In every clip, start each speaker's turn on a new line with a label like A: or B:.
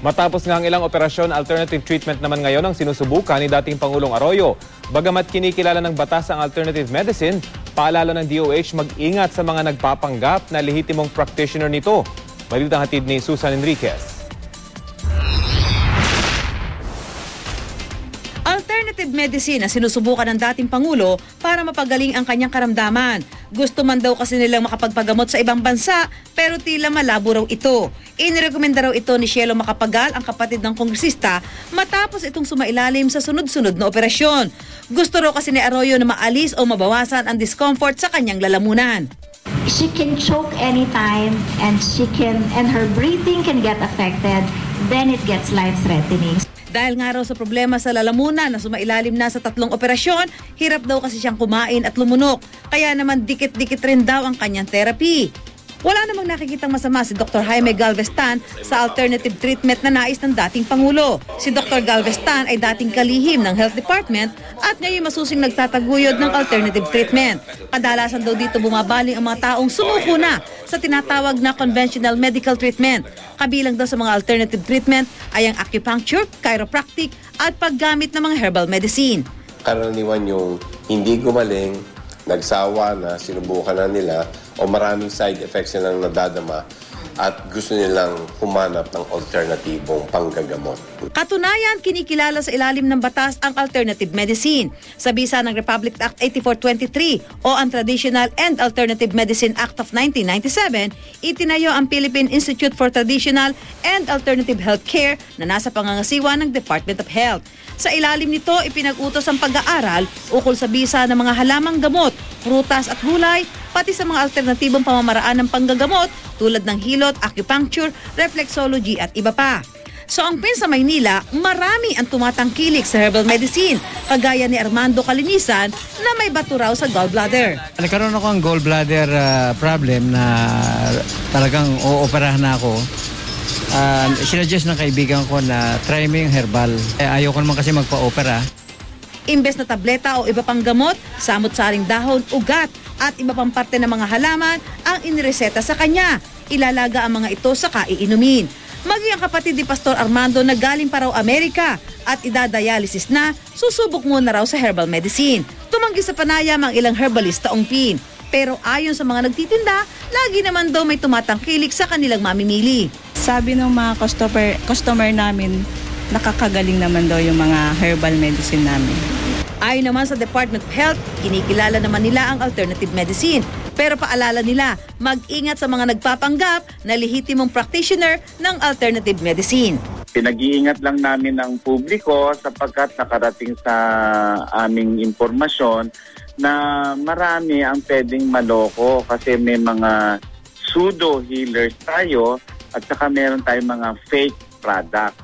A: Matapos nga ang ilang operasyon, alternative treatment naman ngayon ang sinusubukan ni dating Pangulong Arroyo. Bagamat kinikilala ng batas ang alternative medicine, paalala ng DOH mag-ingat sa mga nagpapanggap na lehitimong practitioner nito. Balitang hatid ni Susan Enriquez.
B: Alternative medicine na sinusubukan ng dating Pangulo para mapagaling ang kanyang karamdaman. Gusto man daw kasi nilang makapagpagamot sa ibang bansa pero tila malabo raw ito. Inirekomenda raw ito ni Cielo Macapagal, ang kapatid ng kongresista, matapos itong sumailalim sa sunod-sunod na operasyon. Gusto raw kasi ni Arroyo na maalis o mabawasan ang discomfort sa kanyang lalamunan.
C: She can choke anytime and her breathing can get affected, then it gets life-threatening.
B: Dahil nga raw sa problema sa lalamunan na sumailalim na sa 3 operasyon, hirap daw kasi siyang kumain at lumunok. Kaya naman dikit-dikit rin daw ang kanyang therapy. Wala namang nakikitang masama si Dr. Jaime Galvestan sa alternative treatment na nais ng dating Pangulo. Si Dr. Galvestan ay dating kalihim ng Health Department at ngayon masusing nagtataguyod ng alternative treatment. Kadalasan daw dito bumabaling ang mga taong sumuko na sa tinatawag na conventional medical treatment. Kabilang daw sa mga alternative treatment ay ang acupuncture, chiropractic at paggamit ng mga herbal medicine.
D: Karaniwan yung hindi gumaling, nagsawa na, sinubukan na nila o maraming side effects nilang nadadama at gusto nilang humanap ng alternatibong panggagamot.
B: Katunayan, kinikilala sa ilalim ng batas ang alternative medicine. Sa bisa ng Republic Act 8423 o ang Traditional and Alternative Medicine Act of 1997, itinayo ang Philippine Institute for Traditional and Alternative Healthcare na nasa pangangasiwa ng Department of Health. Sa ilalim nito, ipinag-utos ang pag-aaral ukol sa bisa ng mga halamang gamot, prutas at gulay, pati sa mga alternatibong pamamaraan ng panggagamot tulad ng hilot, acupuncture, reflexology at iba pa. So ang PIN sa Maynila, marami ang tumatangkilik sa herbal medicine, kagaya ni Armando Calinisan na may bato raw sa gallbladder.
E: Nagkaroon ako ng gallbladder problem na talagang ooperahan na ako. Sinuggest ng kaibigan ko na try mo yung herbal. Ayoko naman kasi magpa-opera.
B: Imbes na tableta o iba pang gamot, samot-saring dahon, ugat at iba pang parte ng mga halaman ang inireseta sa kanya. Ilalaga ang mga ito sa kaiinumin. Maging ang kapatid ni Pastor Armando na galing pa raw Amerika at idadialysis na, susubok muna raw sa herbal medicine. Tumanggi sa panayam ang ilang herbalist taong PIN. Pero ayon sa mga nagtitinda, lagi naman daw may tumatangkilik sa kanilang mamimili.
F: Sabi ng mga customer namin, nakakagaling naman daw yung mga herbal medicine namin.
B: Ayon naman sa Department of Health, kinikilala naman nila ang alternative medicine. Pero paalala nila, mag-ingat sa mga nagpapanggap na lehitimong practitioner ng alternative medicine.
G: Pinag-iingat lang namin ang publiko sapagkat nakarating sa aming impormasyon na marami ang pwedeng maloko kasi may mga pseudo-healers tayo at saka meron tayong mga fake product.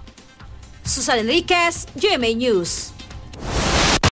B: Susan Enriquez, GMA News.